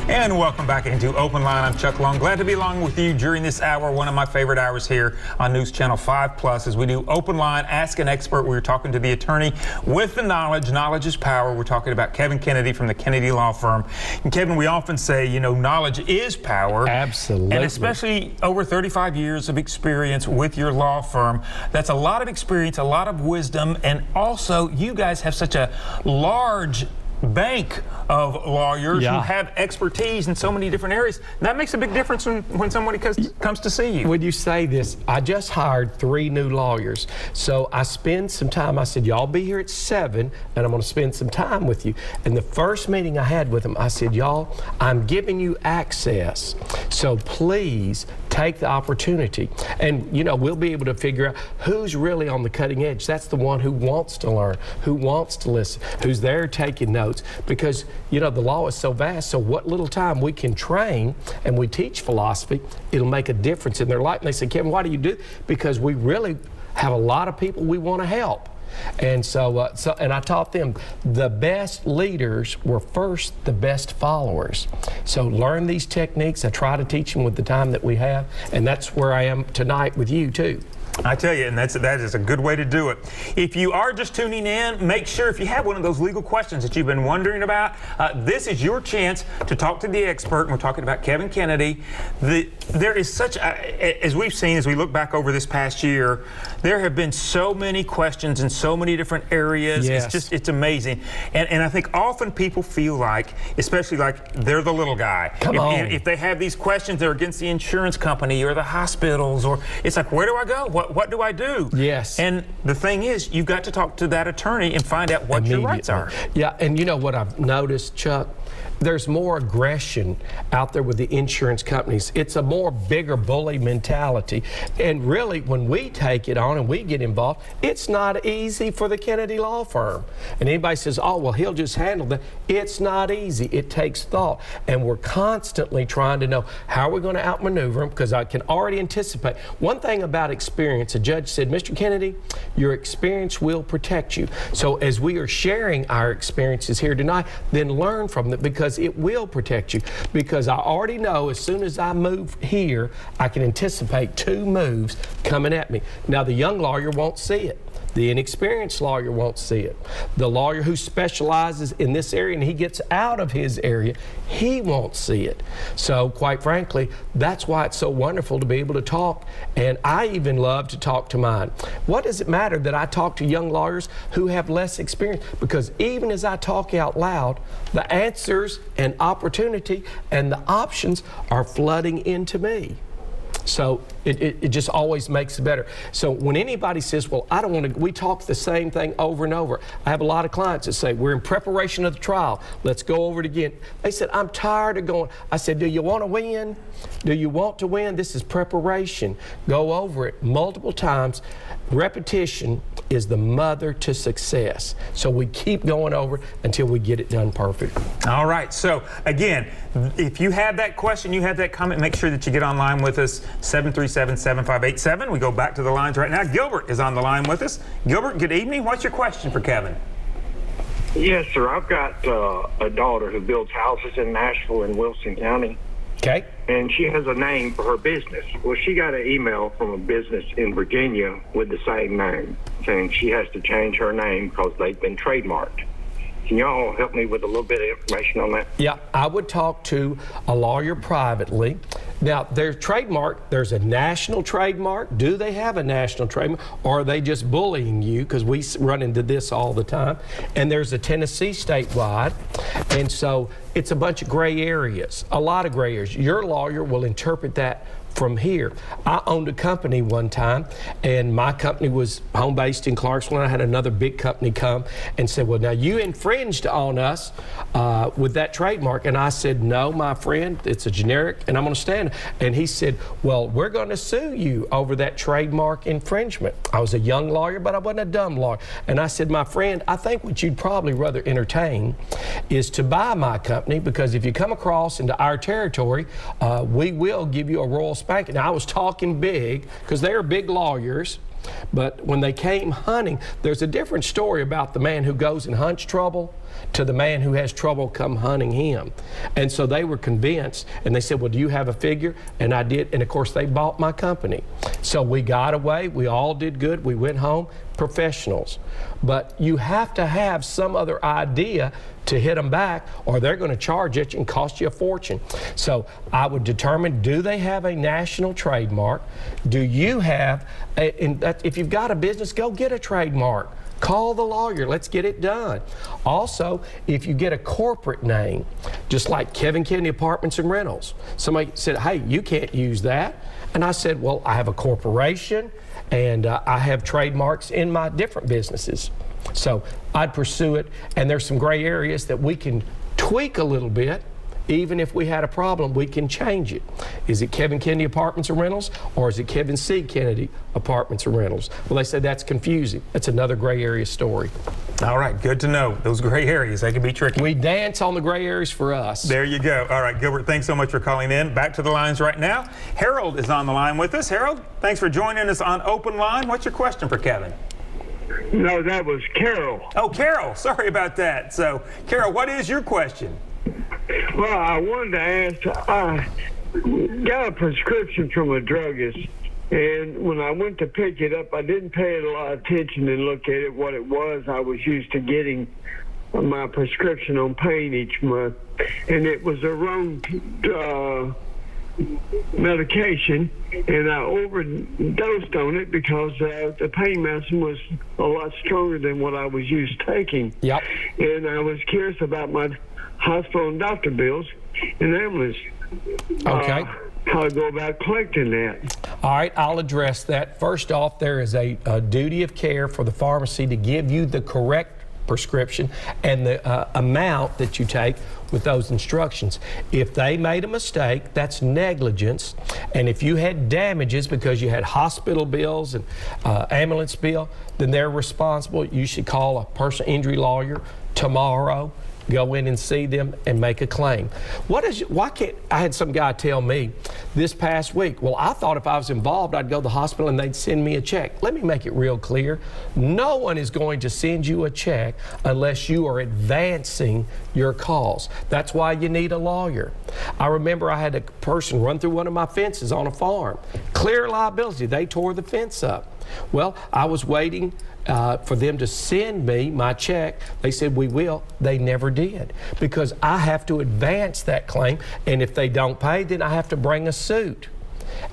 And welcome back into Open Line. I'm Chuck Long. Glad to be along with you during this hour, one of my favorite hours here on News Channel 5 Plus, as we do Open Line, Ask an Expert. We're talking to the attorney with the knowledge. Knowledge is power. We're talking about Kevin Kennedy from the Kennedy Law Firm. And Kevin, we often say, you know, knowledge is power. Absolutely. And especially over 35 years of experience with your law firm. That's a lot of experience, a lot of wisdom, and also you guys have such a large bank of lawyers who have expertise in so many different areas. That makes a big difference when somebody comes to see you. When you say this, I just hired 3 new lawyers. So I spend some time, I said, y'all be here at 7 and I'm going to spend some time with you. And the first meeting I had with them, I said, y'all, I'm giving you access. So please take the opportunity. And, you know, we'll be able to figure out who's really on the cutting edge. That's the one who wants to learn, who wants to listen, who's there taking notes. Because, you know, the law is so vast, so what little time we can train and we teach philosophy, it'll make a difference in their life. And they say, Kevin, why do you do it? Because we really have a lot of people we want to help. And so, and I taught them the best leaders were first the best followers. So learn these techniques. I try to teach them with the time that we have, and that's where I am tonight with you too. I tell you, and that is a good way to do it. If you are just tuning in, make sure if you have one of those legal questions that you've been wondering about, this is your chance to talk to the expert. And we're talking about Kevin Kennedy. There is such, as we've seen, as we look back over this past year, there have been so many questions in so many different areas. Yes. It's amazing. And I think often people feel like, especially like they're the little guy. If they have these questions, they're against the insurance company or the hospitals, or it's like, where do I go? What do I do? Yes. And the thing is, you've got to talk to that attorney and find out what your rights are. Yeah, and you know what I've noticed, Chuck? There's more aggression out there with the insurance companies. It's a more bigger bully mentality. And really, when we take it on and we get involved, it's not easy for the Kennedy Law Firm. And anybody says, oh, well, he'll just handle that. It's not easy. It takes thought. And we're constantly trying to know how we're going to outmaneuver them, because I can already anticipate. One thing about experience, a judge said, Mr. Kennedy, your experience will protect you. So as we are sharing our experiences here tonight, then learn from them, because it will protect you. Because I already know as soon as I move here, I can anticipate 2 moves coming at me. Now, the young lawyer won't see it. The inexperienced lawyer won't see it. The lawyer who specializes in this area and he gets out of his area, he won't see it. So quite frankly, that's why it's so wonderful to be able to talk. And I even love to talk to mine. What does it matter that I talk to young lawyers who have less experience? Because even as I talk out loud, the answers and opportunity and the options are flooding into me. So it just always makes it better. So when anybody says, well, I don't want to, we talk the same thing over and over. I have a lot of clients that say, we're in preparation of the trial. Let's go over it again. They said, I'm tired of going. I said, do you want to win? Do you want to win? This is preparation. Go over it multiple times. Repetition is the mother to success. So we keep going over it until we get it done perfect. All right. So again, if you have that question, you have that comment, make sure that you get online with us, 737-7587. We go back to the lines right now. Gilbert is on the line with us. Gilbert, good evening. What's your question for Kevin? Yes, sir. I've got a daughter who builds houses in Nashville and Wilson County. Okay. And she has a name for her business. Well, she got an email from a business in Virginia with the same name, saying she has to change her name because they've been trademarked. Can y'all help me with a little bit of information on that? Yeah, I would talk to a lawyer privately. Now, there's trademark, there's a national trademark. Do they have a national trademark, or are they just bullying you? Because we run into this all the time. And there's a Tennessee statewide. And so it's a bunch of gray areas, a lot of gray areas. Your lawyer will interpret that from here. I owned a company one time, and my company was home-based in Clarksville, and I had another big company come and said, well, now you infringed on us with that trademark. And I said, no, my friend, it's a generic, and I'm going to stand. And he said, well, we're going to sue you over that trademark infringement. I was a young lawyer, but I wasn't a dumb lawyer. And I said, my friend, I think what you'd probably rather entertain is to buy my company, because if you come across into our territory, we will give you a royal spanking. Now, I was talking big because they are big lawyers, but when they came hunting, there's a different story about the man who goes and hunts trouble to the man who has trouble come hunting him. And so they were convinced, and they said, well, do you have a figure? And I did, and of course they bought my company. So we got away, we all did good, we went home, professionals. But you have to have some other idea to hit them back, or they're going to charge it and cost you a fortune. So I would determine, do they have a national trademark? Do you have, if you've got a business, go get a trademark. Call the lawyer, let's get it done. Also, if you get a corporate name, just like Kevin Kennedy Apartments and Rentals, somebody said, hey, you can't use that. And I said, well, I have a corporation and I have trademarks in my different businesses. So I'd pursue it, and there's some gray areas that we can tweak a little bit. Even if we had a problem, we can change it. Is it Kevin Kennedy Apartments and Rentals, or is it Kevin C. Kennedy Apartments and Rentals? Well, they said that's confusing. That's another gray area story. All right, good to know. Those gray areas, they can be tricky. We dance on the gray areas for us. There you go. All right, Gilbert, thanks so much for calling in. Back to the lines right now. Harold is on the line with us. Harold, thanks for joining us on Open Line. What's your question for Kevin? No, that was Carol. Oh, Carol, sorry about that. So, Carol, what is your question? Well, I wanted to ask, I got a prescription from a druggist, and when I went to pick it up, I didn't pay a lot of attention and look at it, what it was. I was used to getting my prescription on pain each month, and it was a wrong medication, and I overdosed on it because the pain medicine was a lot stronger than what I was used to taking. Yep. And I was curious about my hospital and doctor bills and ambulance. Okay. How to go about collecting that. All right, I'll address that. First off, there is a duty of care for the pharmacy to give you the correct prescription and the amount that you take with those instructions. If they made a mistake, that's negligence. And if you had damages because you had hospital bills and ambulance bill, then they're responsible. You should call a personal injury lawyer tomorrow. Go in and see them and make a claim. Why can't, I had some guy tell me this past week, well, I thought if I was involved, I'd go to the hospital and they'd send me a check. Let me make it real clear. No one is going to send you a check unless you are advancing your cause. That's why you need a lawyer. I remember I had a person run through one of my fences on a farm. Clear liability, they tore the fence up. Well, I was waiting for them to send me my check. They said, we will. They never did, because I have to advance that claim, and if they don't pay, then I have to bring a suit.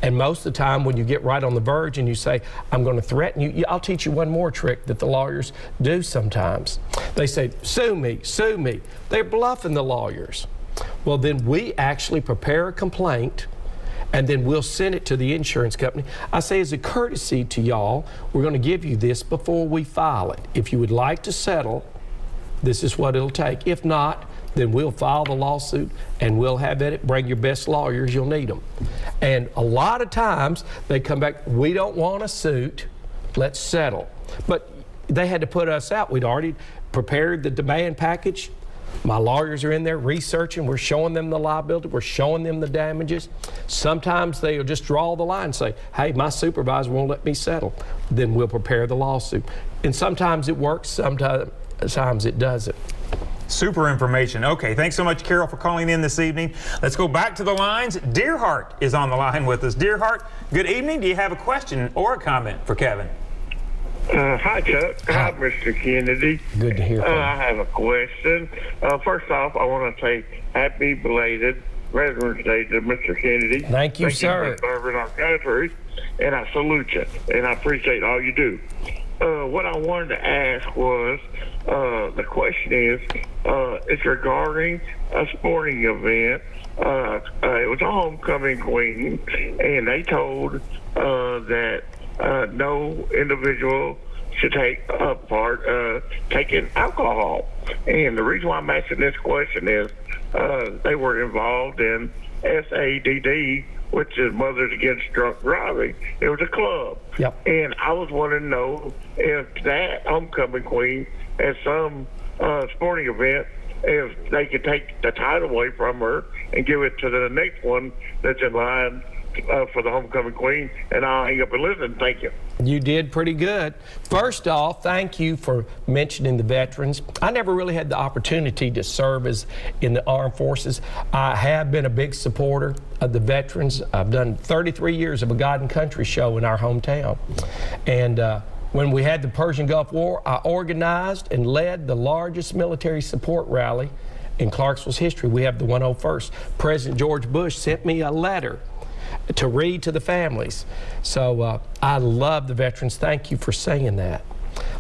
And most of the time when you get right on the verge and you say, I'm going to threaten you, I'll teach you one more trick that the lawyers do sometimes. They say, sue me, sue me. They're bluffing the lawyers. Well, then we actually prepare a complaint, and then we'll send it to the insurance company. I say, as a courtesy to y'all, we're going to give you this before we file it. If you would like to settle, this is what it'll take. If not, then we'll file the lawsuit and we'll have it. Bring your best lawyers, you'll need them. And a lot of times they come back, we don't want a suit, let's settle. But they had to put us out. We'd already prepared the demand package. My lawyers are in there researching. We're showing them the liability. We're showing them the damages. Sometimes they'll just draw the line and say, hey, my supervisor won't let me settle. Then we'll prepare the lawsuit. And sometimes it works, sometimes it doesn't. Super information. Okay, thanks so much, Carol, for calling in this evening. Let's go back to the lines. Deerheart is on the line with us. Deerheart, good evening. Do you have a question or a comment for Kevin? Hi, Chuck. Hi, Mr. Kennedy. Good to hear from you. I have a question. First off, I want to say happy belated Veterans Day to Mr. Kennedy. Thank you, sir. You for serving our country, and I salute you, and I appreciate all you do. What I wanted to ask was, the question is, it's regarding a sporting event. It was a homecoming queen, and they told that no individual should take part taking alcohol. And the reason why I'm asking this question is they were involved in SADD, which is Mothers Against Drunk Driving. It was a club. Yep. And I was wanting to know if that homecoming queen at some sporting event, if they could take the title away from her and give it to the next one that's in line for the homecoming queen, and I'll hang up and listen. Thank you. You did pretty good. First off, thank you for mentioning the veterans. I never really had the opportunity to serve in the armed forces. I have been a big supporter of the veterans. I've done 33 years of a God and Country show in our hometown. And when we had the Persian Gulf War, I organized and led the largest military support rally in Clarksville's history. We have the 101st. President George Bush sent me a letter to read to the families. So I love the veterans. Thank you for saying that.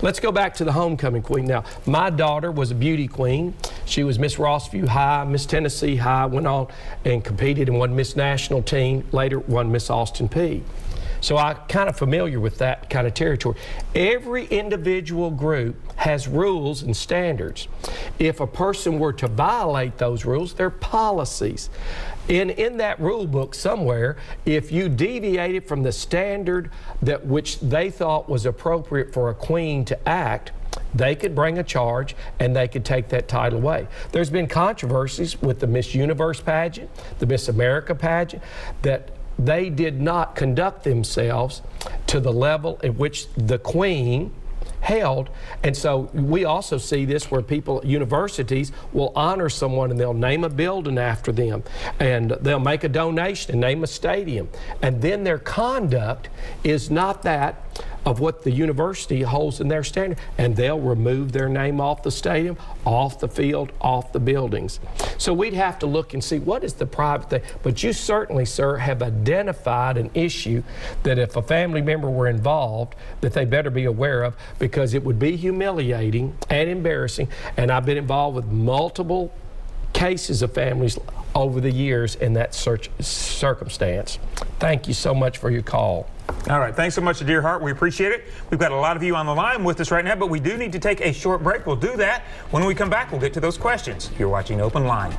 Let's go back to the homecoming queen. Now, my daughter was a beauty queen. She was Miss Rossview High, Miss Tennessee High, went on and competed and won Miss National Team, later won Miss Austin Peay. So I'm kind of familiar with that kind of territory. Every individual group has rules and standards. If a person were to violate those rules, they're policies. In that rule book somewhere, if you deviated from the standard that which they thought was appropriate for a queen to act, they could bring a charge and they could take that title away. There's been controversies with the Miss Universe pageant, the Miss America pageant, that they did not conduct themselves to the level at which the queen held. And so we also see this where universities will honor someone and they'll name a building after them, and they'll make a donation and name a stadium, and then their conduct is not that of what the university holds in their standard, and they'll remove their name off the stadium, off the field, off the buildings. So we'd have to look and see what is the private thing. But you certainly, sir, have identified an issue that if a family member were involved, that they better be aware of, because it would be humiliating and embarrassing. And I've been involved with multiple cases of families over the years in that circumstance. Thank you so much for your call. All right, thanks so much, dear heart. We appreciate it. We've got a lot of you on the line with us right now, but we do need to take a short break. We'll do that. When we come back, we'll get to those questions. You're watching Open Line.